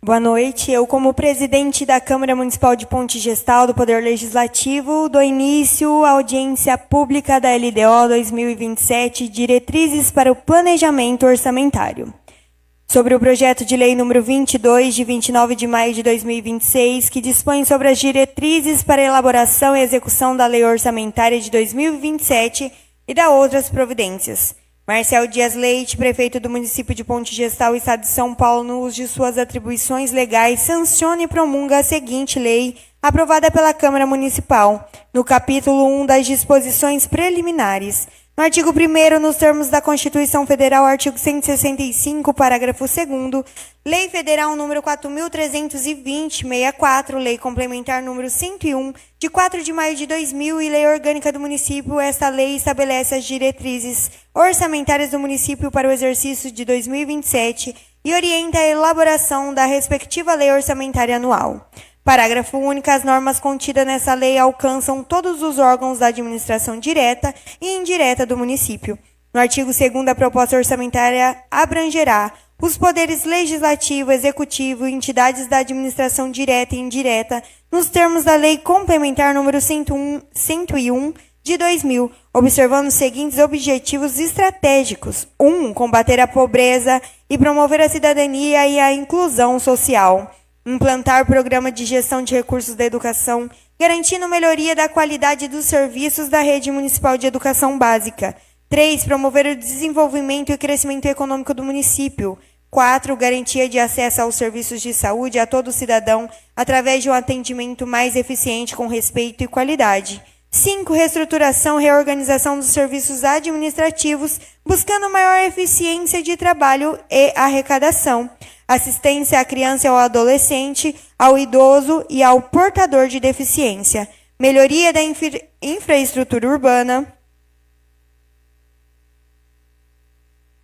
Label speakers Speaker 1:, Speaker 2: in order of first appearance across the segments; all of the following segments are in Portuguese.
Speaker 1: Boa noite. Eu, como presidente da Câmara Municipal de Ponte Gestal do Poder Legislativo, dou início à audiência pública da LDO 2027, Diretrizes para o Planejamento Orçamentário. Sobre o projeto de lei número 22, de 29 de maio de 2026, que dispõe sobre as diretrizes para a elaboração e execução da lei orçamentária de 2027 e da outras providências. Marcel Dias Leite, prefeito do município de Ponte Gestal, Estado de São Paulo, no uso de suas atribuições legais, sanciona e promulga a seguinte lei, aprovada pela Câmara Municipal, no capítulo 1 das disposições preliminares. No artigo 1º, nos termos da Constituição Federal, artigo 165, parágrafo 2º, Lei Federal número 4.320/64, Lei Complementar número 101, de 4 de maio de 2000 e Lei Orgânica do Município, esta lei estabelece as diretrizes orçamentárias do município para o exercício de 2027 e orienta a elaboração da respectiva lei orçamentária anual. Parágrafo único. As normas contidas nessa lei alcançam todos os órgãos da administração direta e indireta do município. No artigo 2º, a proposta orçamentária abrangerá os poderes legislativo, executivo e entidades da administração direta e indireta, nos termos da Lei Complementar número 101 de 2000, observando os seguintes objetivos estratégicos: 1. Combater a pobreza e promover a cidadania e a inclusão social. Implantar programa de gestão de recursos da educação, garantindo melhoria da qualidade dos serviços da rede municipal de educação básica. 3. Promover o desenvolvimento e crescimento econômico do município. 4. Garantia de acesso aos serviços de saúde a todo cidadão, através de um atendimento mais eficiente com respeito e qualidade. 5. Reestruturação e reorganização dos serviços administrativos, buscando maior eficiência de trabalho e arrecadação. Assistência à criança e ao adolescente, ao idoso e ao portador de deficiência. Melhoria da infraestrutura urbana.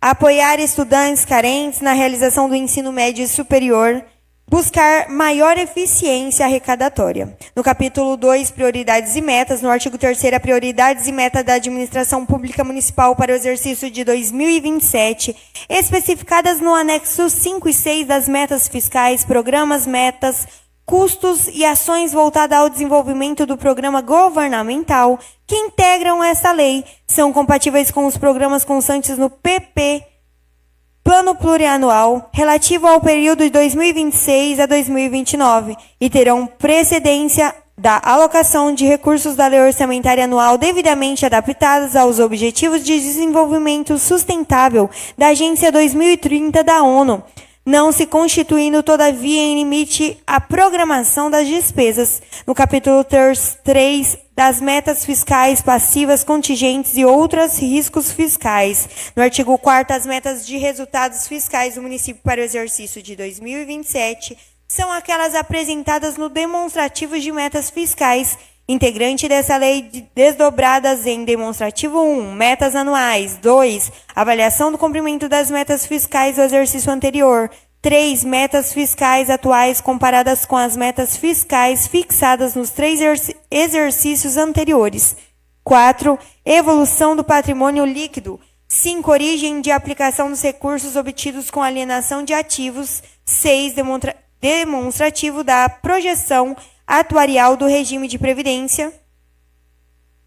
Speaker 1: Apoiar estudantes carentes na realização do ensino médio e superior. Buscar maior eficiência arrecadatória. No capítulo 2, Prioridades e Metas, no artigo 3º, Prioridades e Metas da Administração Pública Municipal para o exercício de 2027, especificadas no anexo 5 e 6 das metas fiscais, programas, metas, custos e ações voltadas ao desenvolvimento do programa governamental que integram essa lei, são compatíveis com os programas constantes no PP, Plano Plurianual, relativo ao período de 2026 a 2029, e terão precedência da alocação de recursos da Lei Orçamentária Anual devidamente adaptados aos Objetivos de Desenvolvimento Sustentável da Agência 2030 da ONU, não se constituindo, todavia, em limite a programação das despesas. No capítulo 3 das metas fiscais, passivas, contingentes e outros riscos fiscais. No artigo 4º, as metas de resultados fiscais do município para o exercício de 2027 são aquelas apresentadas no demonstrativo de metas fiscais, integrante dessa lei, desdobradas em demonstrativo 1, metas anuais; 2, avaliação do cumprimento das metas fiscais do exercício anterior; 3, metas fiscais atuais comparadas com as metas fiscais fixadas nos 3 exercícios anteriores; 4, evolução do patrimônio líquido; 5, origem de aplicação dos recursos obtidos com alienação de ativos; 6, demonstrativo da projeção atuarial do regime de previdência;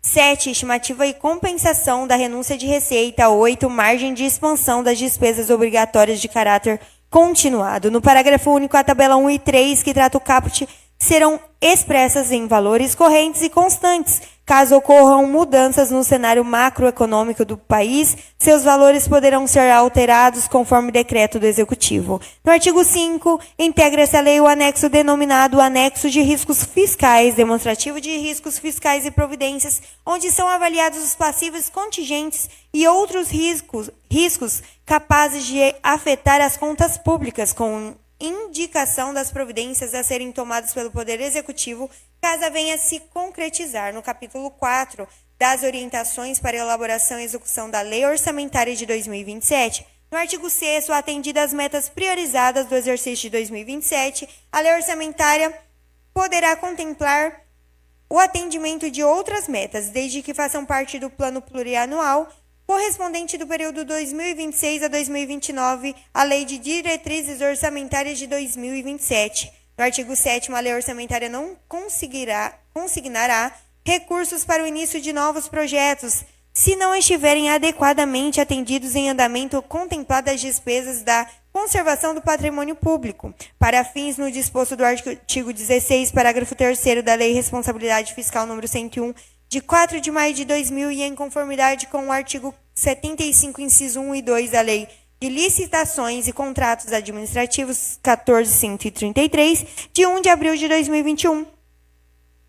Speaker 1: 7, estimativa e compensação da renúncia de receita; 8, margem de expansão das despesas obrigatórias de caráter continuado. No parágrafo único, a tabela 1 e 3, que trata o caput, serão expressas em valores correntes e constantes. Caso ocorram mudanças no cenário macroeconômico do país, seus valores poderão ser alterados conforme decreto do Executivo. No artigo 5, integra-se a lei o anexo denominado Anexo de Riscos Fiscais, demonstrativo de riscos fiscais e providências, onde são avaliados os passivos contingentes e outros riscos capazes de afetar as contas públicas, com indicação das providências a serem tomadas pelo Poder Executivo, caso venha se concretizar. No capítulo 4 das orientações para elaboração e execução da Lei Orçamentária de 2027, no artigo 6º, atendidas as metas priorizadas do exercício de 2027, a Lei Orçamentária poderá contemplar o atendimento de outras metas, desde que façam parte do Plano Plurianual correspondente do período 2026 a 2029, a Lei de Diretrizes Orçamentárias de 2027. No artigo 7º, a lei orçamentária não consignará recursos para o início de novos projetos, se não estiverem adequadamente atendidos em andamento contempladas as despesas da conservação do patrimônio público, para fins no disposto do artigo 16, parágrafo 3º da Lei Responsabilidade Fiscal número 101, de 4 de maio de 2000 e em conformidade com o artigo 75, inciso 1 e 2 da Lei de Licitações e Contratos Administrativos 14.133, de 1 de abril de 2021.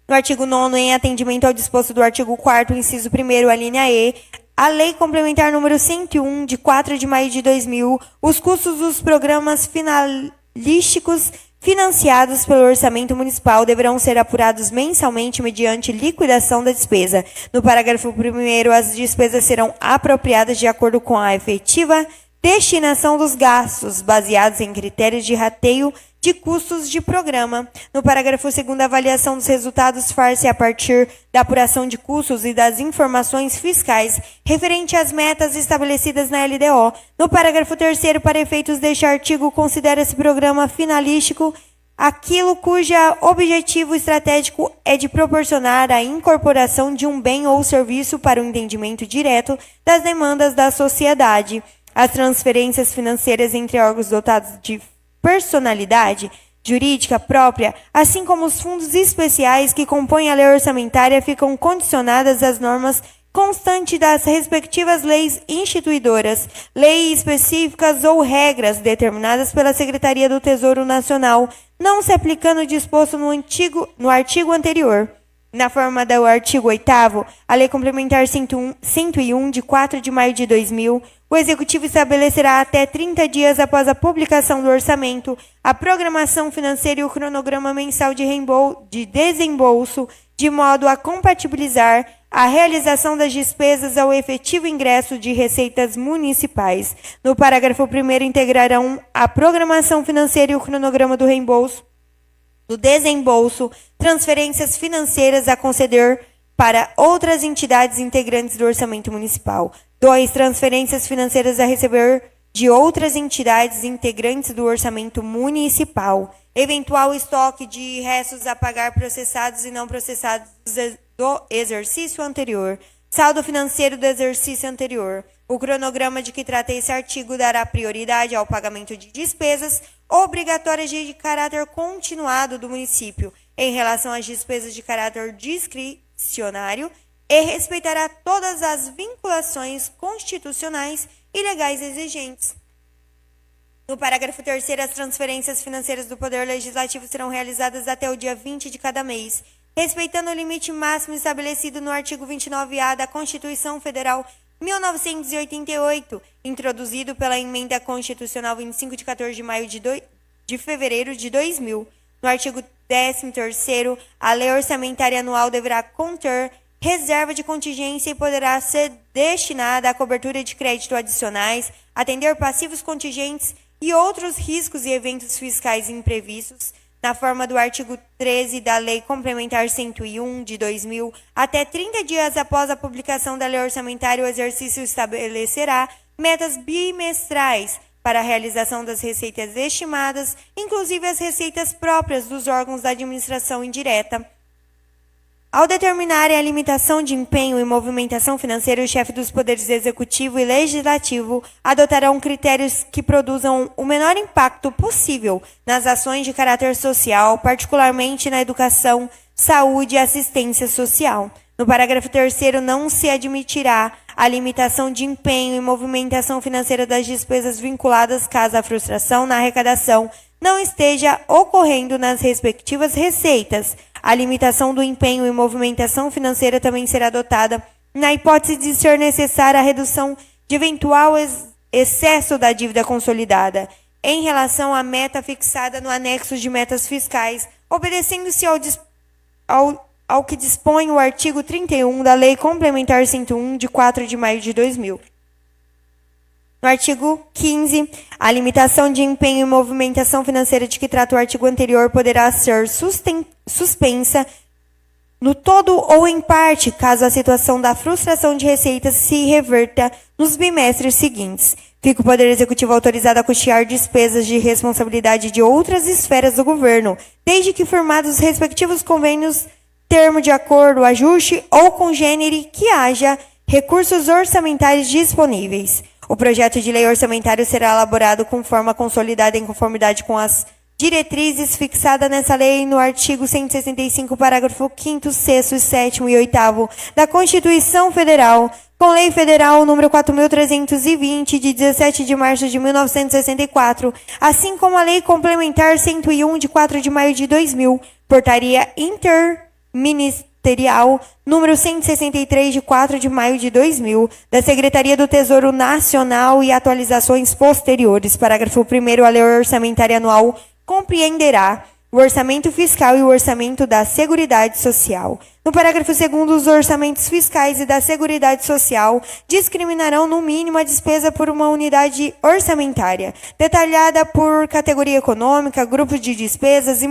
Speaker 1: No artigo 9º, em atendimento ao disposto do artigo 4º, inciso 1º, a linha E, a Lei Complementar número 101, de 4 de maio de 2000, os custos dos programas finalísticos financiados pelo orçamento municipal deverão ser apurados mensalmente mediante liquidação da despesa. No parágrafo 1º, as despesas serão apropriadas de acordo com a efetiva destinação dos gastos, baseados em critérios de rateio de custos de programa. No parágrafo 2º, a avaliação dos resultados far-se a partir da apuração de custos e das informações fiscais referente às metas estabelecidas na LDO. No parágrafo 3º, para efeitos deste artigo, considera-se programa finalístico aquilo cuja objetivo estratégico é de proporcionar a incorporação de um bem ou serviço para o entendimento direto das demandas da sociedade. As transferências financeiras entre órgãos dotados de personalidade jurídica própria, assim como os fundos especiais que compõem a lei orçamentária, ficam condicionadas às normas constantes das respectivas leis instituidoras, leis específicas ou regras determinadas pela Secretaria do Tesouro Nacional, não se aplicando o disposto no artigo anterior. Na forma do artigo 8º, a Lei Complementar 101, de 4 de maio de 2000, o Executivo estabelecerá até 30 dias após a publicação do orçamento a programação financeira e o cronograma mensal de desembolso, de modo a compatibilizar a realização das despesas ao efetivo ingresso de receitas municipais. No parágrafo 1º, integrarão a programação financeira e o cronograma do reembolso, do desembolso, transferências financeiras a conceder para outras entidades integrantes do orçamento municipal. 2. Transferências financeiras a receber de outras entidades integrantes do orçamento municipal. Eventual estoque de restos a pagar processados e não processados do exercício anterior. Saldo financeiro do exercício anterior. O cronograma de que trata esse artigo dará prioridade ao pagamento de despesas obrigatórias de caráter continuado do município em relação às despesas de caráter discricionário e respeitará todas as vinculações constitucionais e legais exigentes. No parágrafo 3º, as transferências financeiras do Poder Legislativo serão realizadas até o dia 20 de cada mês, respeitando o limite máximo estabelecido no artigo 29-A da Constituição Federal 1988, introduzido pela Emenda Constitucional 25 de 14 de maio de fevereiro de 2000. No artigo 13º, a Lei Orçamentária Anual deverá conter reserva de contingência e poderá ser destinada à cobertura de crédito adicionais, atender passivos contingentes e outros riscos e eventos fiscais imprevistos, na forma do artigo 13 da Lei Complementar 101 de 2000, até 30 dias após a publicação da Lei Orçamentária, o exercício estabelecerá metas bimestrais para a realização das receitas estimadas, inclusive as receitas próprias dos órgãos da administração indireta. Ao determinarem a limitação de empenho e movimentação financeira, o chefe dos poderes executivo e legislativo adotarão critérios que produzam o menor impacto possível nas ações de caráter social, particularmente na educação, saúde e assistência social. No parágrafo 3º, não se admitirá a limitação de empenho e movimentação financeira das despesas vinculadas caso a frustração na arrecadação não esteja ocorrendo nas respectivas receitas. A limitação do empenho e movimentação financeira também será adotada na hipótese de ser necessária a redução de eventual excesso da dívida consolidada em relação à meta fixada no anexo de metas fiscais, obedecendo-se ao que dispõe o artigo 31 da Lei Complementar 101, de 4 de maio de 2000. No artigo 15, a limitação de empenho e movimentação financeira de que trata o artigo anterior poderá ser suspensa no todo ou em parte, caso a situação da frustração de receitas se reverta nos bimestres seguintes. Fica o Poder Executivo autorizado a custear despesas de responsabilidade de outras esferas do governo, desde que firmados os respectivos convênios, termo de acordo, ajuste ou congênere que haja recursos orçamentários disponíveis. O projeto de lei orçamentária será elaborado com forma consolidada em conformidade com as diretrizes fixadas nessa lei no artigo 165, parágrafo 5º, 6º, 7º e 8º da Constituição Federal, com Lei Federal número 4.320, de 17 de março de 1964, assim como a Lei Complementar 101, de 4 de maio de 2000, Portaria Interministerial número 163, de 4 de maio de 2000, da Secretaria do Tesouro Nacional e atualizações posteriores. Parágrafo 1º, a Lei Orçamentária Anual compreenderá o orçamento fiscal e o orçamento da Seguridade Social. No parágrafo 2º, os orçamentos fiscais e da Seguridade Social discriminarão no mínimo a despesa por uma unidade orçamentária, detalhada por categoria econômica, grupo de despesas e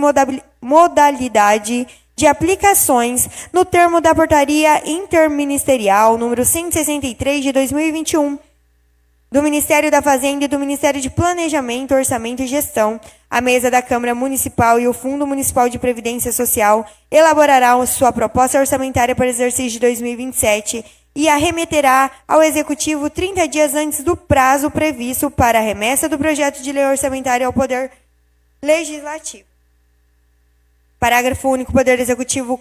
Speaker 1: modalidade de aplicações, no termo da Portaria Interministerial número 163 de 2021, do Ministério da Fazenda e do Ministério de Planejamento, Orçamento e Gestão. A mesa da Câmara Municipal e o Fundo Municipal de Previdência Social elaborarão sua proposta orçamentária para o exercício de 2027 e a remeterá ao Executivo 30 dias antes do prazo previsto para a remessa do projeto de lei orçamentária ao Poder Legislativo. Parágrafo único. O Poder Executivo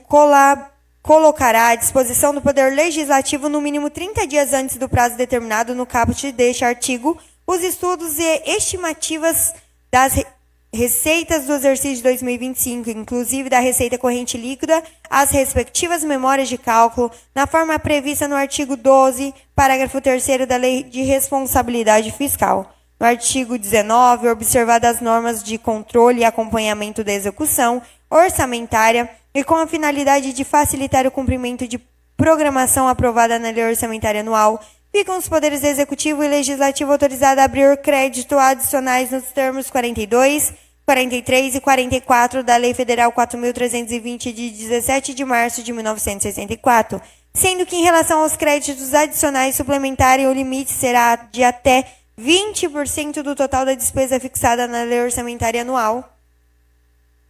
Speaker 1: colocará à disposição do Poder Legislativo, no mínimo 30 dias antes do prazo determinado no caput deste artigo, os estudos e estimativas das receitas do exercício de 2025, inclusive da receita corrente líquida, as respectivas memórias de cálculo, na forma prevista no artigo 12, parágrafo 3º da Lei de Responsabilidade Fiscal. No artigo 19, observadas as normas de controle e acompanhamento da execução orçamentária e com a finalidade de facilitar o cumprimento de programação aprovada na Lei Orçamentária Anual, ficam os poderes executivo e legislativo autorizados a abrir crédito adicionais nos termos 42, 43 e 44 da Lei Federal 4.320, de 17 de março de 1964, sendo que em relação aos créditos adicionais suplementares, o limite será de até 20% do total da despesa fixada na Lei Orçamentária Anual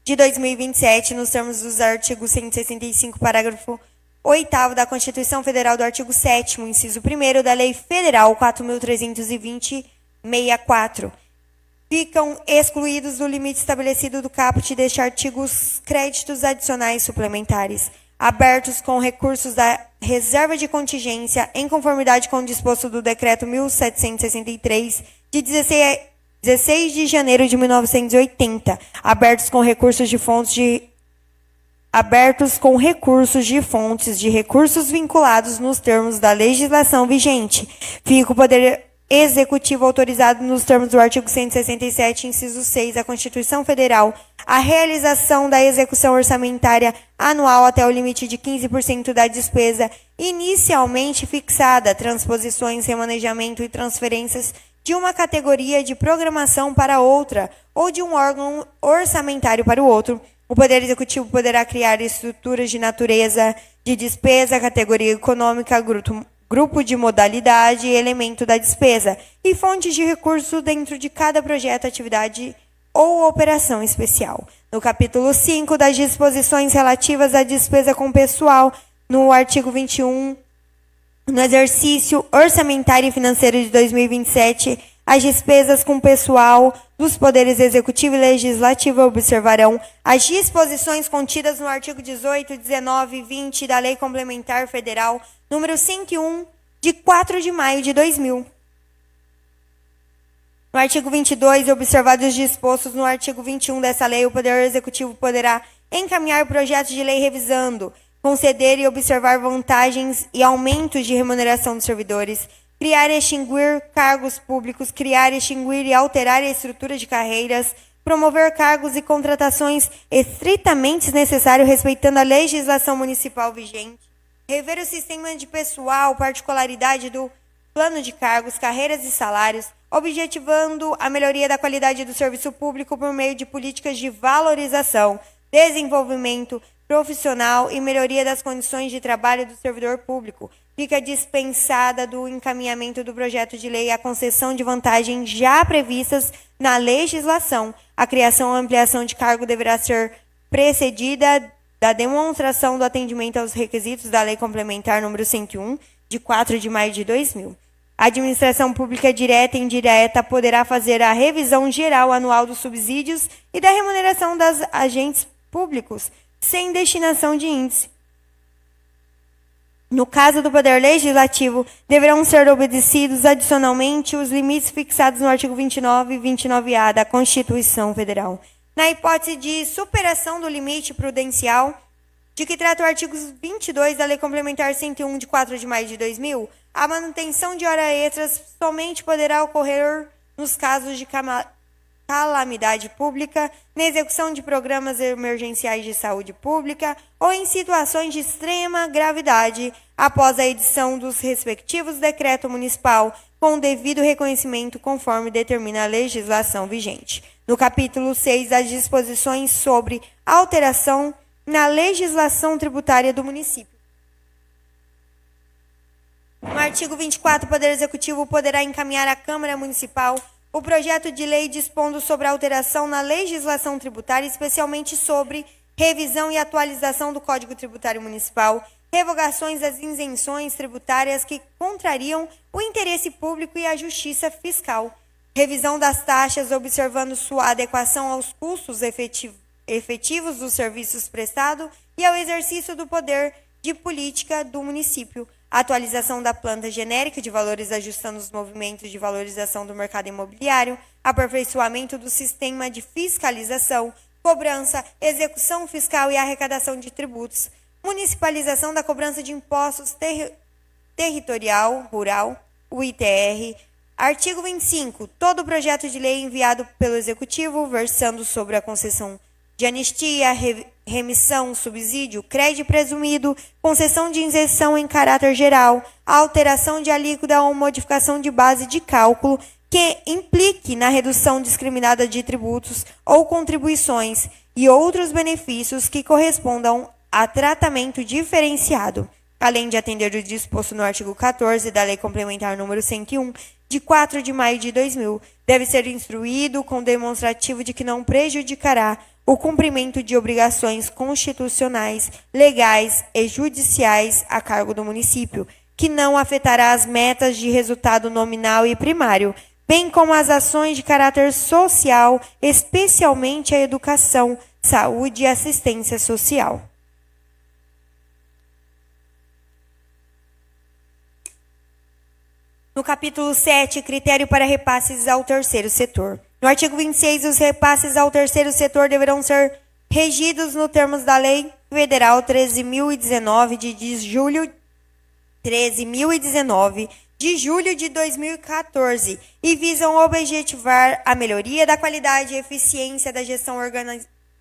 Speaker 1: de 2027, nos termos dos artigos 165, parágrafo 8º da Constituição Federal, do artigo 7º, inciso 1º da Lei Federal 4.320/64. Ficam excluídos do limite estabelecido do caput deste artigo os créditos adicionais suplementares, abertos com recursos da reserva de contingência, em conformidade com o disposto do Decreto 1763, de 16 de janeiro de 1980, abertos com recursos de fontes de recursos vinculados nos termos da legislação vigente. Fica o Poder Executivo autorizado, nos termos do artigo 167, inciso 6 da Constituição Federal, a realização da execução orçamentária anual até o limite de 15% da despesa inicialmente fixada, transposições, remanejamento e transferências de uma categoria de programação para outra ou de um órgão orçamentário para o outro. O Poder Executivo poderá criar estruturas de natureza de despesa, categoria econômica, grupo de modalidade e elemento da despesa, e fontes de recurso dentro de cada projeto, atividade ou operação especial. No capítulo 5 das disposições relativas à despesa com pessoal, no artigo 21, no exercício orçamentário e financeiro de 2027, as despesas com pessoal dos poderes executivo e legislativo observarão as disposições contidas no artigo 18, 19 e 20 da Lei Complementar Federal número 101, de 4 de maio de 2000. No artigo 22, observados os dispostos no artigo 21 dessa lei, o Poder Executivo poderá encaminhar projetos de lei revisando, conceder e observar vantagens e aumentos de remuneração dos servidores, criar e extinguir cargos públicos, criar, extinguir e alterar a estrutura de carreiras, promover cargos e contratações estritamente necessários respeitando a legislação municipal vigente, rever o sistema de pessoal, particularidade do plano de cargos, carreiras e salários, objetivando a melhoria da qualidade do serviço público por meio de políticas de valorização, desenvolvimento, profissional e melhoria das condições de trabalho do servidor público. Fica dispensada do encaminhamento do projeto de lei a concessão de vantagens já previstas na legislação. A criação ou ampliação de cargo deverá ser precedida da demonstração do atendimento aos requisitos da Lei Complementar número 101, de 4 de maio de 2000. A administração pública direta e indireta poderá fazer a revisão geral anual dos subsídios e da remuneração dos agentes públicos, sem destinação de índice. No caso do Poder Legislativo, deverão ser obedecidos adicionalmente os limites fixados no artigo 29 e 29A da Constituição Federal. Na hipótese de superação do limite prudencial, de que trata o artigo 22 da Lei Complementar 101, de 4 de maio de 2000, a manutenção de horas extras somente poderá ocorrer nos casos de calamidade pública, na execução de programas emergenciais de saúde pública ou em situações de extrema gravidade, após a edição dos respectivos decreto municipal, com o devido reconhecimento conforme determina a legislação vigente. No capítulo 6, as disposições sobre alteração na legislação tributária do município. No artigo 24, o Poder Executivo poderá encaminhar à Câmara Municipal o projeto de lei dispondo sobre alteração na legislação tributária, especialmente sobre revisão e atualização do Código Tributário Municipal, revogações das isenções tributárias que contrariam o interesse público e a justiça fiscal, revisão das taxas observando sua adequação aos custos efetivos dos serviços prestados e ao exercício do poder de política do município, atualização da planta genérica de valores ajustando os movimentos de valorização do mercado imobiliário, aperfeiçoamento do sistema de fiscalização, cobrança, execução fiscal e arrecadação de tributos, municipalização da cobrança de impostos territorial, rural, o ITR. Artigo 25. Todo projeto de lei enviado pelo Executivo versando sobre a concessão de anistia, remissão, subsídio, crédito presumido, concessão de isenção em caráter geral, alteração de alíquota ou modificação de base de cálculo que implique na redução discriminada de tributos ou contribuições e outros benefícios que correspondam a tratamento diferenciado, além de atender o disposto no artigo 14 da Lei Complementar número 101, de 4 de maio de 2000, deve ser instruído com demonstrativo de que não prejudicará o cumprimento de obrigações constitucionais, legais e judiciais a cargo do município, que não afetará as metas de resultado nominal e primário, bem como as ações de caráter social, especialmente a educação, saúde e assistência social. No capítulo 7, critério para repasses ao terceiro setor. No artigo 26, os repasses ao terceiro setor deverão ser regidos nos termos da Lei Federal 13.019 de julho de julho de 2014 e visam objetivar a melhoria da qualidade e eficiência da gestão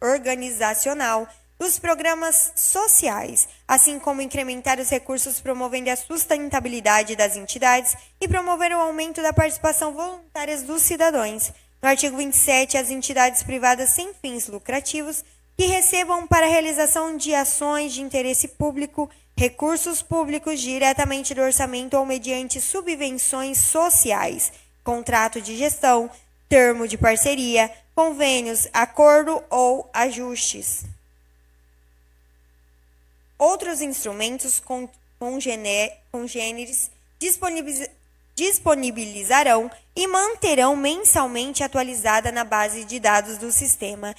Speaker 1: organizacional dos programas sociais, assim como incrementar os recursos promovendo a sustentabilidade das entidades e promover o aumento da participação voluntária dos cidadãos. No artigo 27, as entidades privadas sem fins lucrativos que recebam para a realização de ações de interesse público recursos públicos diretamente do orçamento ou mediante subvenções sociais, contrato de gestão, termo de parceria, convênios, acordo ou ajustes. Outros instrumentos congêneres disponibilizarão e manterão mensalmente atualizada na base de dados do sistema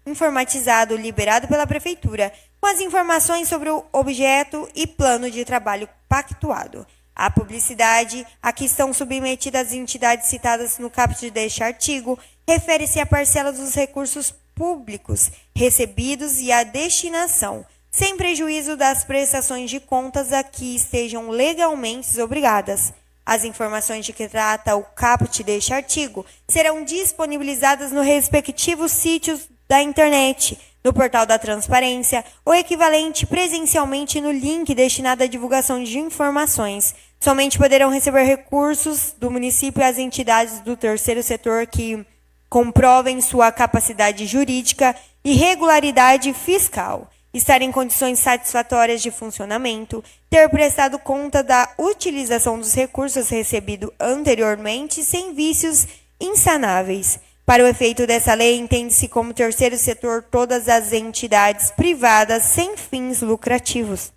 Speaker 1: informatizado liberado pela Prefeitura, com as informações sobre o objeto e plano de trabalho pactuado. A publicidade a que estão submetidas as entidades citadas no caput deste artigo refere-se à parcela dos recursos públicos recebidos e à destinação, sem prejuízo das prestações de contas a que estejam legalmente obrigadas. As informações de que trata o caput deste artigo serão disponibilizadas nos respectivos sítios da internet, no portal da transparência, ou equivalente presencialmente no link destinado à divulgação de informações. Somente poderão receber recursos do município as entidades do terceiro setor que comprovem sua capacidade jurídica e regularidade fiscal, estar em condições satisfatórias de funcionamento, ter prestado conta da utilização dos recursos recebidos anteriormente sem vícios insanáveis. Para o efeito dessa lei, entende-se como terceiro setor todas as entidades privadas sem fins lucrativos.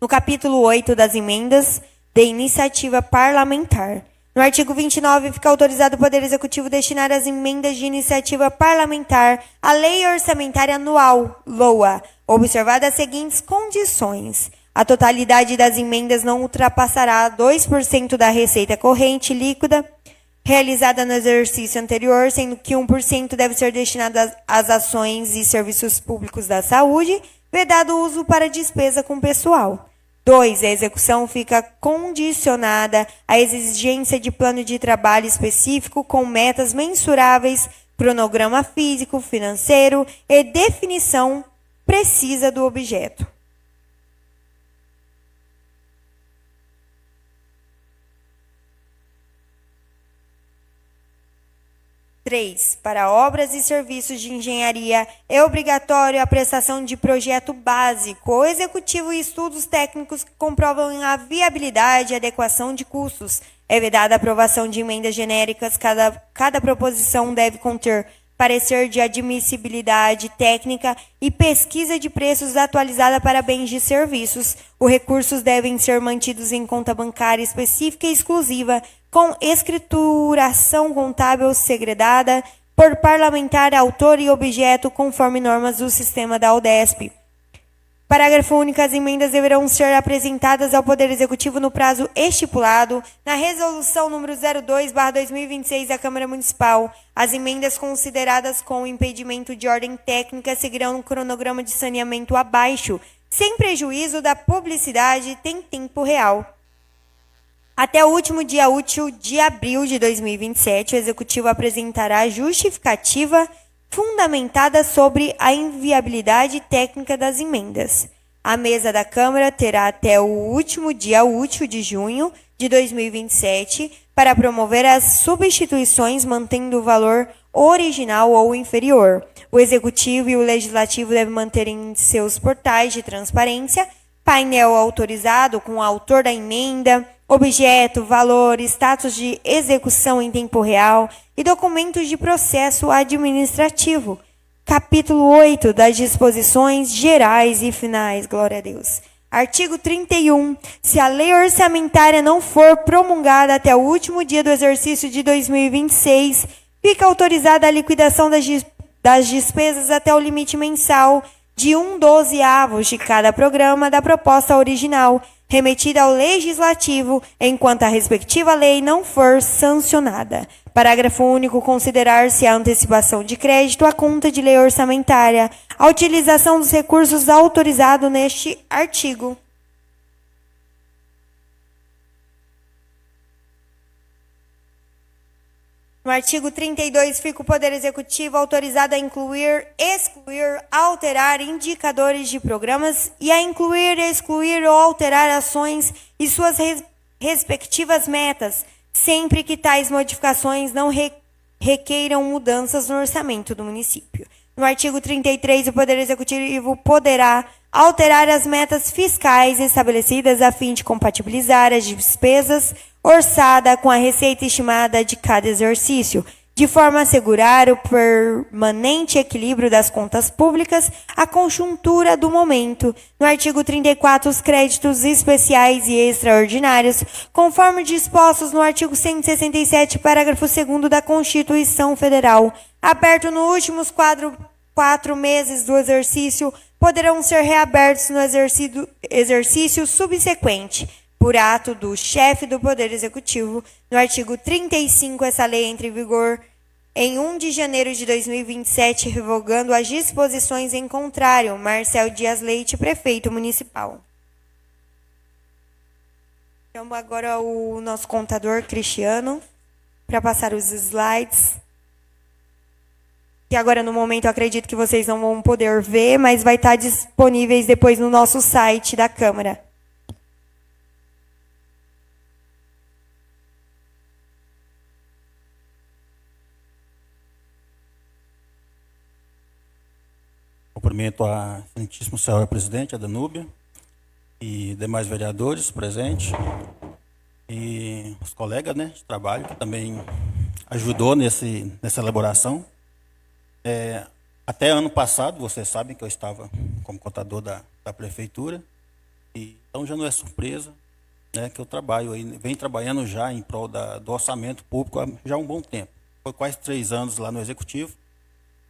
Speaker 1: No capítulo 8 das emendas de iniciativa parlamentar. No artigo 29, fica autorizado o Poder Executivo destinar as emendas de iniciativa parlamentar à Lei Orçamentária Anual, LOA, observadas as seguintes condições. A totalidade das emendas não ultrapassará 2% da receita corrente líquida realizada no exercício anterior, sendo que 1% deve ser destinado às ações e serviços públicos da saúde, vedado o uso para despesa com pessoal. 2. A execução fica condicionada à exigência de plano de trabalho específico com metas mensuráveis, cronograma físico, financeiro e definição precisa do objeto. 3. Para obras e serviços de engenharia, é obrigatório a prestação de projeto básico ou executivo e estudos técnicos que comprovam a viabilidade e adequação de custos. É vedada a aprovação de emendas genéricas. Cada proposição deve conter parecer de admissibilidade técnica e pesquisa de preços atualizada para bens e serviços. Os recursos devem ser mantidos em conta bancária específica e exclusiva, com escrituração contábil segredada por parlamentar, autor e objeto, conforme normas do sistema da UDESP. Parágrafo único. As emendas deverão ser apresentadas ao Poder Executivo no prazo estipulado na Resolução número 02/2026 da Câmara Municipal. As emendas consideradas com impedimento de ordem técnica seguirão um cronograma de saneamento abaixo, sem prejuízo da publicidade em tempo real. Até o último dia útil de abril de 2027, o Executivo apresentará justificativa fundamentada sobre a inviabilidade técnica das emendas. A mesa da Câmara terá até o último dia útil de junho de 2027 para promover as substituições mantendo o valor original ou inferior. O Executivo e o Legislativo devem manter em seus portais de transparência painel autorizado com o autor da emenda, objeto, valor, status de execução em tempo real e documentos de processo administrativo. Capítulo 8 das disposições gerais e finais. Glória a Deus. Artigo 31. Se a lei orçamentária não for promulgada até o último dia do exercício de 2026, fica autorizada a liquidação das despesas até o limite mensal de 1/12 de cada programa da proposta original, remetida ao Legislativo, enquanto a respectiva lei não for sancionada. Parágrafo único. Considerar-se a antecipação de crédito à conta de lei orçamentária, a utilização dos recursos autorizados neste artigo. No artigo 32, fica o Poder Executivo autorizado a incluir, excluir, alterar indicadores de programas e a incluir, excluir ou alterar ações e suas respectivas metas, sempre que tais modificações não requeiram mudanças no orçamento do município. No artigo 33, o Poder Executivo poderá alterar as metas fiscais estabelecidas a fim de compatibilizar as despesas orçadas com a receita estimada de cada exercício, de forma a assegurar o permanente equilíbrio das contas públicas à conjuntura do momento. No artigo 34, os créditos especiais e extraordinários, conforme dispostos no artigo 167, parágrafo 2º da Constituição Federal, aberto nos últimos quatro meses do exercício, poderão ser reabertos no exercício subsequente, por ato do chefe do Poder Executivo. No artigo 35, essa lei entra em vigor em 1 de janeiro de 2027, revogando as disposições em contrário. Marcel Dias Leite, prefeito municipal. Chamo agora o nosso contador, Cristiano, para passar os slides. Que agora, no momento, eu acredito que vocês não vão poder ver, mas vai estar disponíveis depois no nosso site da Câmara.
Speaker 2: Cumprimento a excelentíssima senhora presidente, a Danúbia, e demais vereadores presentes, e os colegas, né, de trabalho, que também ajudou nessa elaboração. Até ano passado, vocês sabem que eu estava como contador da prefeitura, e então já não é surpresa, né, que eu venho trabalhando já em prol do orçamento público há já um bom tempo. Foi quase 3 anos lá no Executivo,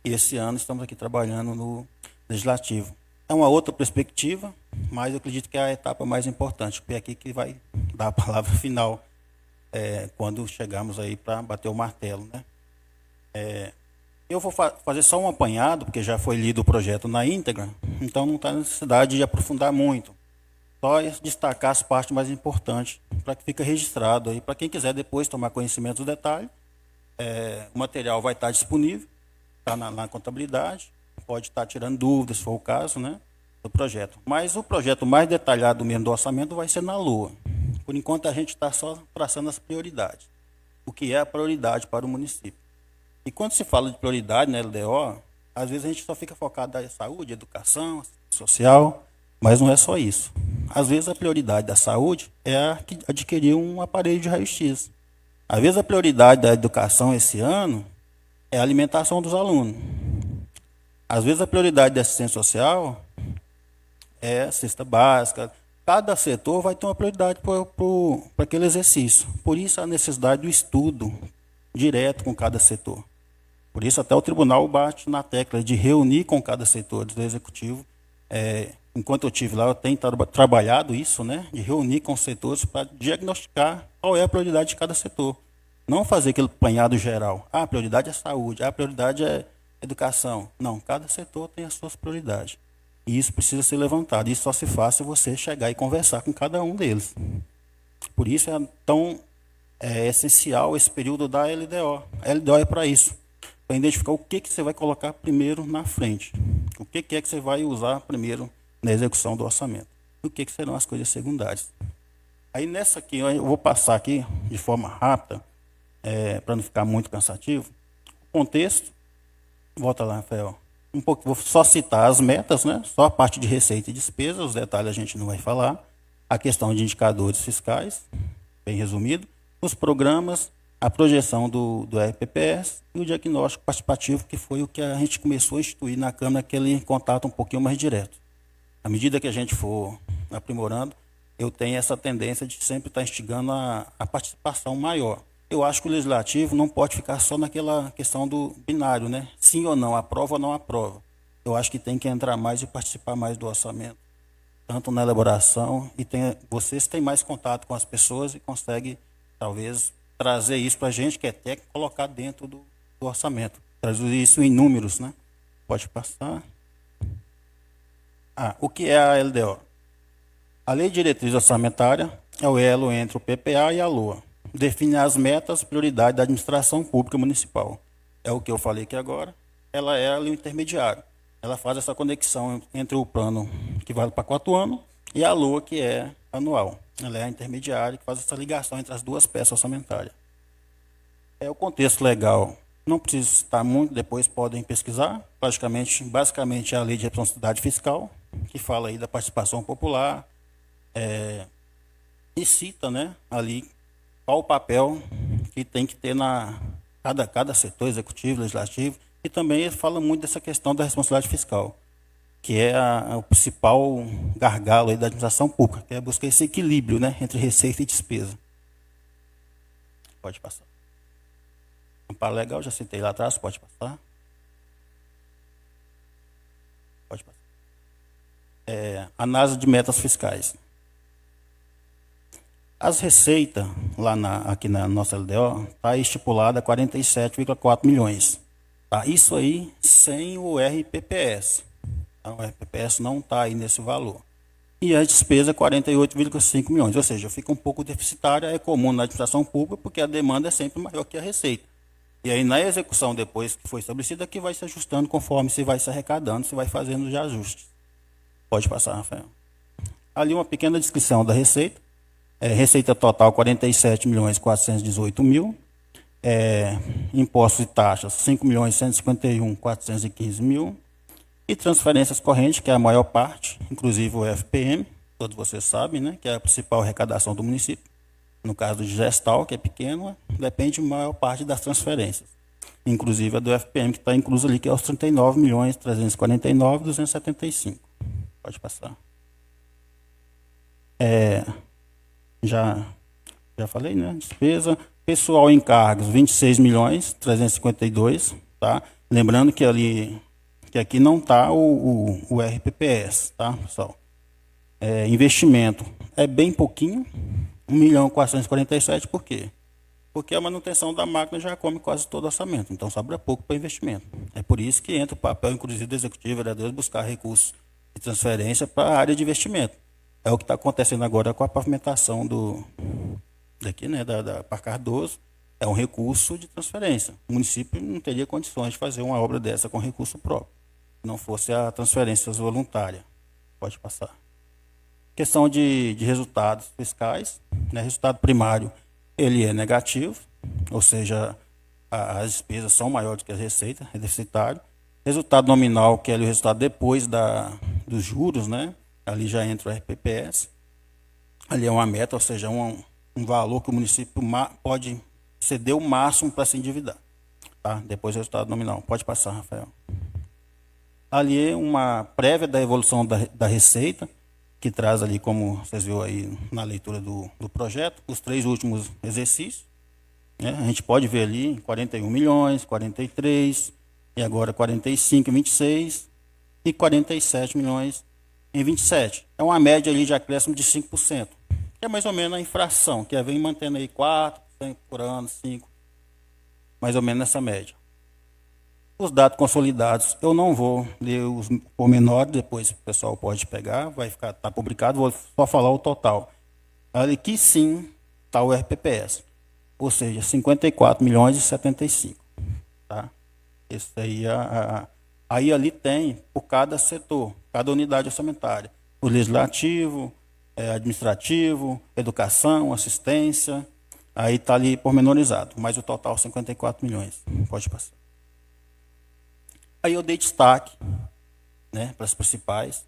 Speaker 2: e esse ano estamos aqui trabalhando no Legislativo. É uma outra perspectiva, mas eu acredito que é a etapa mais importante, porque é aqui que vai dar a palavra final, quando chegarmos aí para bater o martelo, né? Eu vou fazer só um apanhado, porque já foi lido o projeto na íntegra, então não está necessidade de aprofundar muito. Só destacar as partes mais importantes, para que fique registrado aí, para quem quiser depois tomar conhecimento dos detalhes. O material vai estar disponível, está na contabilidade, pode estar tirando dúvidas, se for o caso, né, do projeto. Mas o projeto mais detalhado mesmo do orçamento vai ser na LOA. Por enquanto, a gente está só traçando as prioridades, o que é a prioridade para o município. E quando se fala de prioridade na LDO, às vezes a gente só fica focado na saúde, educação, social, mas não é só isso. Às vezes a prioridade da saúde é adquirir um aparelho de raio-x. Às vezes a prioridade da educação esse ano é a alimentação dos alunos. Às vezes a prioridade da assistência social é a cesta básica. Cada setor vai ter uma prioridade para aquele exercício. Por isso a necessidade do estudo direto com cada setor. Por isso até o tribunal bate na tecla de reunir com cada setor do executivo. Enquanto eu estive lá, eu tenho trabalhado isso, né, de reunir com os setores para diagnosticar qual é a prioridade de cada setor. Não fazer aquele apanhado geral. A prioridade é saúde, a prioridade é educação. Não, cada setor tem as suas prioridades. E isso precisa ser levantado. Isso só se faz se você chegar e conversar com cada um deles. Por isso é tão essencial esse período da LDO. A LDO é para isso, para identificar o que você vai colocar primeiro na frente. O que é que você vai usar primeiro na execução do orçamento. E o que serão as coisas secundárias. Aí nessa aqui, eu vou passar aqui de forma rápida, para não ficar muito cansativo. O contexto, volta lá, Rafael. Vou só citar as metas, né? Só a parte de receita e despesa, os detalhes a gente não vai falar. A questão de indicadores fiscais, bem resumido. Os programas, a projeção do RPPS e o diagnóstico participativo, que foi o que a gente começou a instituir na Câmara, aquele contato um pouquinho mais direto. À medida que a gente for aprimorando, eu tenho essa tendência de sempre estar instigando a participação maior. Eu acho que o Legislativo não pode ficar só naquela questão do binário, né? Sim ou não, aprova ou não aprova. Eu acho que tem que entrar mais e participar mais do orçamento, tanto na elaboração, e vocês têm mais contato com as pessoas e conseguem, talvez, trazer isso para a gente, que é técnico, colocar dentro do orçamento. Trazer isso em números, né? Pode passar. O que é a LDO? A Lei de Diretriz Orçamentária é o elo entre o PPA e a LOA. Define as metas e prioridades da administração pública municipal. É o que eu falei aqui agora. Ela é ali o intermediário. Ela faz essa conexão entre o plano que vale para 4 anos e a LOA, que é anual. Ela é a intermediária que faz essa ligação entre as duas peças orçamentárias. O contexto legal. Não precisa citar muito, depois podem pesquisar. Basicamente é a Lei de Responsabilidade Fiscal, que fala aí da participação popular, e cita, né, ali qual o papel que tem que ter cada setor executivo, legislativo, e também ele fala muito dessa questão da responsabilidade fiscal, que é o principal gargalo aí da administração pública, que é buscar esse equilíbrio, né, entre receita e despesa. Pode passar. Amparo legal, já citei lá atrás, pode passar. Pode passar. Análise de metas fiscais. As receitas, aqui na nossa LDO, está estipulada a 47,4 milhões. Tá? Isso aí sem o RPPS. Tá? O RPPS não está aí nesse valor. E a despesa é 48,5 milhões. Ou seja, fica um pouco deficitária, é comum na administração pública, porque a demanda é sempre maior que a receita. E aí na execução, depois que foi estabelecida, que vai se ajustando conforme se vai se arrecadando, se vai fazendo os ajustes. Pode passar, Rafael. Ali uma pequena descrição da receita. Receita total 47.418.000. Impostos e taxas 5.151.415.000. E transferências correntes, que é a maior parte, inclusive o FPM, todos vocês sabem, né, que é a principal arrecadação do município. No caso do gestal, que é pequeno, depende a maior parte das transferências. Inclusive a do FPM, que está incluso ali, que é os 39.349.275. Pode passar. Já falei, né? Despesa. Pessoal em cargos, 26.352.000, tá? Lembrando que aqui não está o RPPS, tá, pessoal? Investimento é bem pouquinho, 1.447.000, por quê? Porque a manutenção da máquina já come quase todo o orçamento, então sobra pouco para investimento. É por isso que entra o papel, inclusive, do executivo, vereadores, buscar recursos de transferência para a área de investimento. É o que está acontecendo agora com a pavimentação daqui, né, da Parque Cardoso. É um recurso de transferência. O município não teria condições de fazer uma obra dessa com recurso próprio, se não fosse a transferência voluntária. Pode passar. Questão de resultados fiscais, né, resultado primário, ele é negativo, ou seja, as despesas são maiores que as receitas, é deficitário. Resultado nominal, que é o resultado depois dos juros, né? Ali já entra o RPPS. Ali é uma meta, ou seja, um valor que o município pode ceder o máximo para se endividar. Tá? Depois o resultado nominal. Pode passar, Rafael. Ali é uma prévia da evolução da receita, que traz ali, como vocês viram aí na leitura do projeto, os 3 últimos exercícios. Né? A gente pode ver ali 41 milhões, 43, e agora 45 em 26, e 47 milhões em 27. É uma média ali de acréscimo de 5%, que é mais ou menos a infração, que vem mantendo aí 4% por ano, 5%, mais ou menos nessa média. Os dados consolidados, eu não vou ler os pormenores, depois o pessoal pode pegar, vai ficar, tá publicado, vou só falar o total. Ali que sim está o RPPS, ou seja, 54 milhões e 75. Tá? Esse aí, aí ali tem por cada setor, cada unidade orçamentária. O legislativo, administrativo, educação, assistência, aí está ali pormenorizado, mas o total 54 milhões. Pode passar. Aí eu dei destaque, né, para as principais,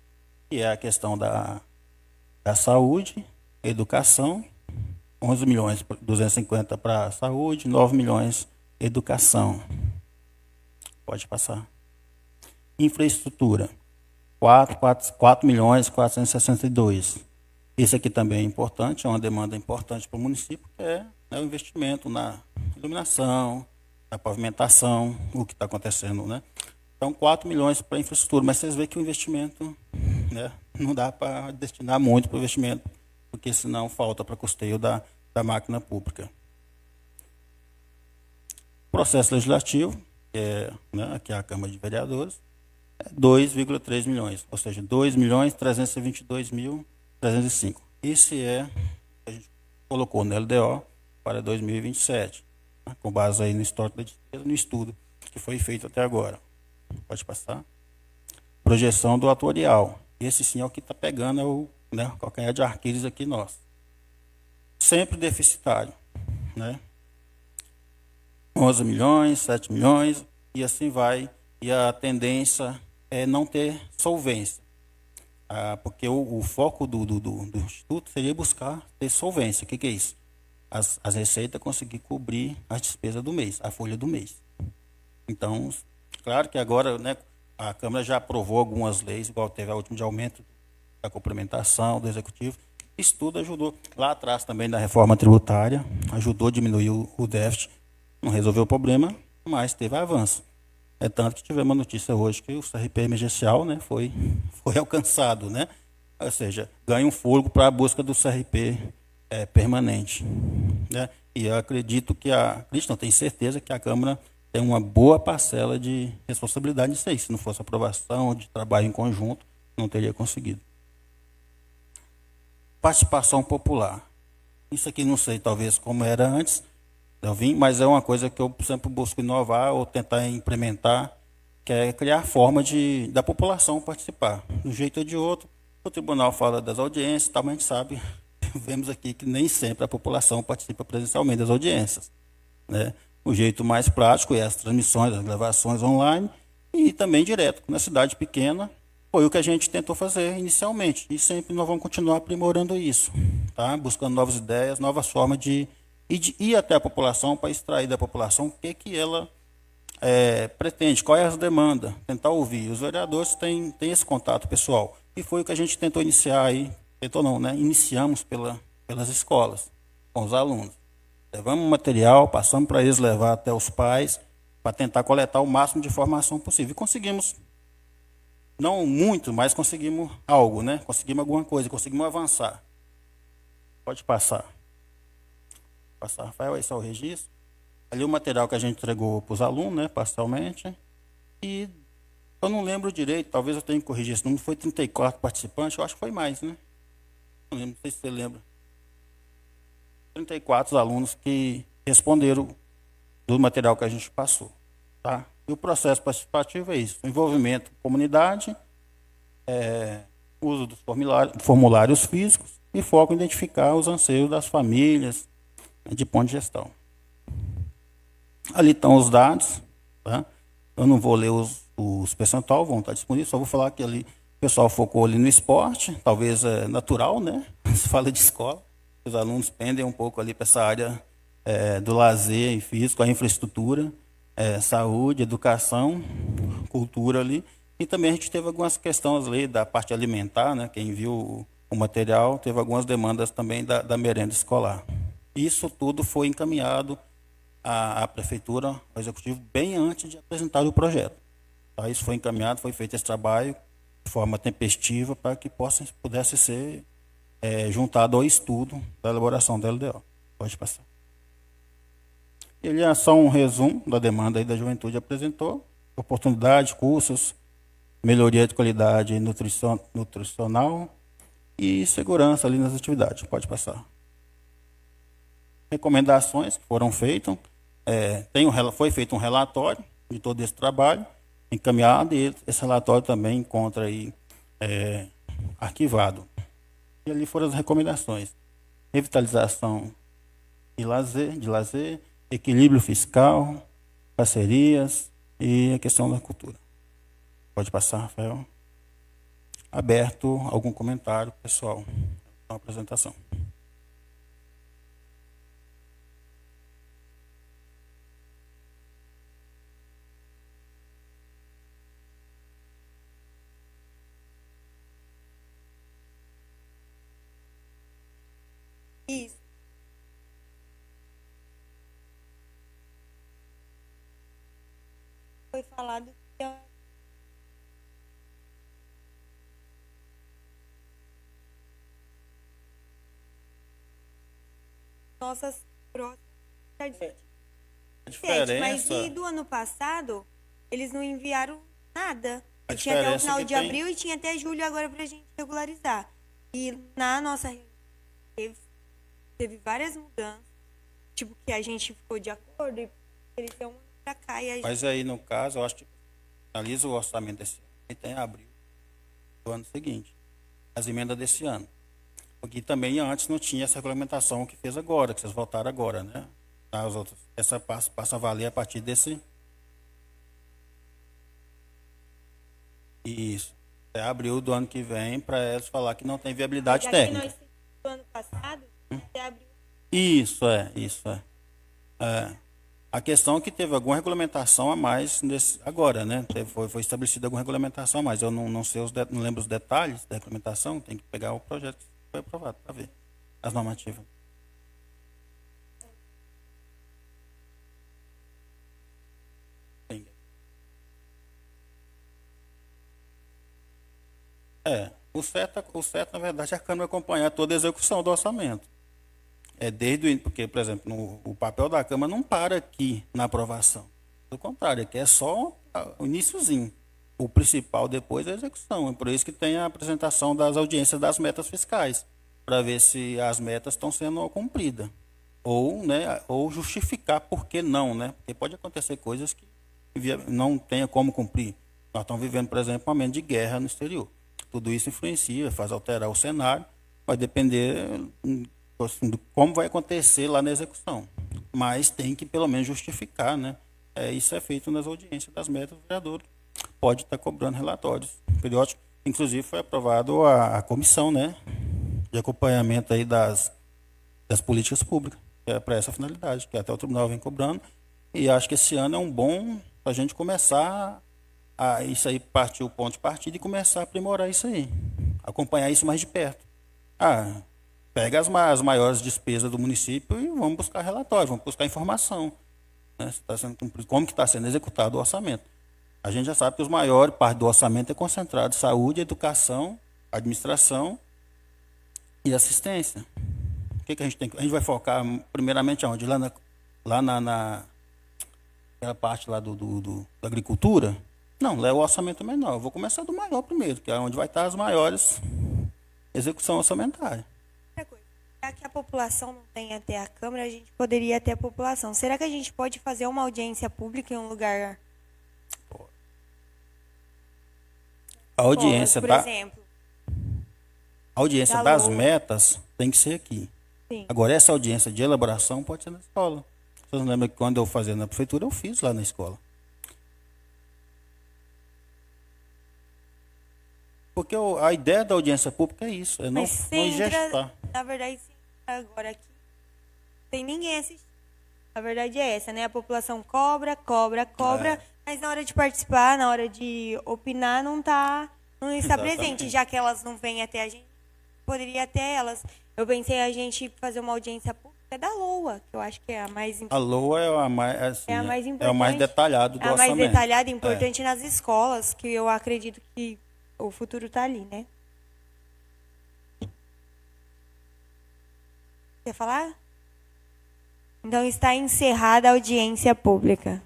Speaker 2: que é a questão da saúde, educação, 11 milhões 250 para a saúde, 9 milhões educação. Pode passar. Infraestrutura, 4 milhões 462. Esse aqui também é importante, é uma demanda importante para o município, que é, né, o investimento na iluminação, na pavimentação, o que está acontecendo, né? Então, 4 milhões para infraestrutura, mas vocês veem que o investimento, né, não dá para destinar muito para o investimento, porque senão falta para custeio da máquina pública. Processo legislativo, que é, né, aqui é a Câmara de Vereadores, é 2,3 milhões, ou seja, 2.322.305. Esse é que a gente colocou no LDO para 2027, né, com base aí no histórico da despesa, no estudo que foi feito até agora. Pode passar. Projeção do atuarial. Esse sim é o que está pegando, é o, né, calcanhar de Aquiles aqui nosso. Sempre deficitário, né? 11 milhões, 7 milhões, e assim vai. E a tendência é não ter solvência. Porque o foco do Instituto seria buscar ter solvência. O que é isso? As receitas conseguir cobrir as despesas do mês, a folha do mês. Então, claro que agora, né, a Câmara já aprovou algumas leis, igual teve a última de aumento da complementação do Executivo. Isso tudo ajudou. Lá atrás também da reforma tributária, ajudou a diminuir o déficit. Não resolveu o problema, mas teve avanço. É tanto que tivemos uma notícia hoje que o CRP emergencial, né, foi alcançado, né? Ou seja, ganha um fôlego para a busca do CRP permanente. Né? E eu acredito que não tenho certeza que a Câmara tem uma boa parcela de responsabilidade nisso aí. Se não fosse aprovação de trabalho em conjunto, não teria conseguido. Participação popular. Isso aqui não sei, talvez, como era antes, mas é uma coisa que eu sempre busco inovar ou tentar implementar, que é criar forma da população participar. De um jeito ou de outro, o tribunal fala das audiências, mas a gente sabe, vemos aqui que nem sempre a população participa presencialmente das audiências, né? O jeito mais prático é as transmissões, as gravações online, e também direto. Na cidade pequena, foi o que a gente tentou fazer inicialmente. E sempre nós vamos continuar aprimorando isso, tá? Buscando novas ideias, novas formas de ir até a população para extrair da população o que ela pretende, qual é as demandas, tentar ouvir. Os vereadores têm esse contato pessoal. E foi o que a gente tentou iniciar aí, tentou não, né? Iniciamos pelas escolas, com os alunos. Levamos o material, passamos para eles levar até os pais, para tentar coletar o máximo de informação possível. E conseguimos, não muito, mas conseguimos algo, né? Conseguimos alguma coisa, conseguimos avançar. Pode passar. Passar, Rafael, esse é o registro. Ali o material que a gente entregou para os alunos, né, parcialmente. E eu não lembro direito, talvez eu tenha que corrigir esse número, foi 34 participantes, eu acho que foi mais, né? Não lembro, não sei se você lembra. 34 alunos que responderam do material que a gente passou, tá? E o processo participativo é isso: envolvimento com a comunidade, uso dos formulários físicos e foco em identificar os anseios das famílias, né, de ponto de gestão. Ali estão os dados, tá? Eu não vou ler os percentuais, vão estar disponíveis, só vou falar que ali o pessoal focou ali no esporte, talvez é natural, né? Se fala de escola, os alunos pendem um pouco ali para essa área do lazer e físico, a infraestrutura, saúde, educação, cultura ali. E também a gente teve algumas questões ali da parte alimentar, né? Quem viu o material teve algumas demandas também da merenda escolar. Isso tudo foi encaminhado à prefeitura, ao executivo, bem antes de apresentar o projeto. Tá? Isso foi encaminhado, foi feito esse trabalho de forma tempestiva para que pudesse ser juntado ao estudo da elaboração da LDO. Pode passar. Ele é só um resumo da demanda aí da juventude apresentou: oportunidade, cursos, melhoria de qualidade nutricional e segurança ali nas atividades. Pode passar. Recomendações que foram feitas. Foi feito um relatório de todo esse trabalho, encaminhado, e esse relatório também encontra aí arquivado. E ali foram as recomendações: revitalização de lazer, equilíbrio fiscal, parcerias e a questão da cultura. Pode passar, Rafael. Aberto algum comentário, pessoal, na apresentação.
Speaker 1: Isso. Foi falado que nossas próximas.
Speaker 2: A
Speaker 1: Mas
Speaker 2: diferença,
Speaker 1: e do ano passado, eles não enviaram nada.
Speaker 2: a
Speaker 1: Tinha até o
Speaker 2: diferença
Speaker 1: final
Speaker 2: que
Speaker 1: de
Speaker 2: tem,
Speaker 1: abril e tinha até julho agora pra gente regularizar. E na nossa reunião teve várias mudanças. Tipo, que a gente ficou de acordo e eles estão pra cá e a gente...
Speaker 2: mas aí no caso, eu acho que analisa o orçamento desse ano e tem abril do ano seguinte, as emendas desse ano. Porque também antes não tinha essa regulamentação que fez agora, que vocês votaram agora, né? As outras, essa passa a valer a partir desse... Isso. É abril do ano que vem, para eles falar que não tem viabilidade técnica.
Speaker 1: Nós do ano passado, até abril.
Speaker 2: Isso é. A questão é que teve alguma regulamentação a mais agora, né? Foi estabelecida alguma regulamentação a mais. Eu não sei não lembro os detalhes da regulamentação, tem que pegar o projeto que foi aprovado para ver as normativas. O certo, na verdade, é a Câmara acompanhar toda a execução do orçamento. Porque, por exemplo, o papel da Câmara não para aqui na aprovação. Pelo contrário, aqui é só o iniciozinho. O principal depois é a execução. É por isso que tem a apresentação das audiências das metas fiscais, para ver se as metas estão sendo cumpridas. Ou justificar por que não, né? Porque pode acontecer coisas que não tenha como cumprir. Nós estamos vivendo, por exemplo, um momento de guerra no exterior. Tudo isso influencia, faz alterar o cenário, vai depender de como vai acontecer lá na execução. Mas tem que, pelo menos, justificar, né? Isso é feito nas audiências das metas do vereador. pode estar cobrando relatórios periódicos. Inclusive, foi aprovado a comissão, né, de acompanhamento aí das políticas públicas, que é para essa finalidade, que até o tribunal vem cobrando. E acho que esse ano é um bom para a gente começar a isso aí, partir o ponto de partida e começar a aprimorar isso aí, acompanhar isso mais de perto. Pega as maiores despesas do município e vamos buscar relatório, vamos buscar informação, né, se tá sendo cumprido, como que está sendo executado o orçamento. A gente já sabe que os maiores parte do orçamento é concentrado em saúde, educação, administração e assistência. O que a gente tem? A gente vai focar primeiramente aonde? Aquela parte lá da agricultura? Não, lá é o orçamento menor. Eu vou começar do maior primeiro, que é onde vai estar as maiores execução orçamentária.
Speaker 1: Outra coisa, já que a população não tem até a Câmara, a gente poderia ter a população. Será que a gente pode fazer uma audiência pública em um lugar?
Speaker 2: A audiência,
Speaker 1: por exemplo,
Speaker 2: a audiência
Speaker 1: da
Speaker 2: das
Speaker 1: LOA.
Speaker 2: metas tem que ser aqui.
Speaker 1: Sim.
Speaker 2: Agora, essa audiência de elaboração pode ser na escola. Vocês não lembram que quando eu fazia na prefeitura, eu fiz lá na escola. Porque a ideia da audiência pública é isso, é não
Speaker 1: Mas você
Speaker 2: gestar.
Speaker 1: entra, na verdade, você entra agora aqui, não tem ninguém assistindo. A verdade é essa, né? A população cobra, mas na hora de participar, na hora de opinar, não está presente, já que elas não vêm até a gente, poderia até elas. Eu pensei a gente fazer uma audiência pública da LOA, que eu acho que é a mais importante.
Speaker 2: A LOA é a mais, assim,
Speaker 1: É a mais
Speaker 2: é
Speaker 1: importante.
Speaker 2: o mais detalhado do
Speaker 1: É a mais
Speaker 2: orçamento.
Speaker 1: detalhada e importante nas escolas, que eu acredito que o futuro está ali, né? Quer falar? Então está encerrada a audiência pública.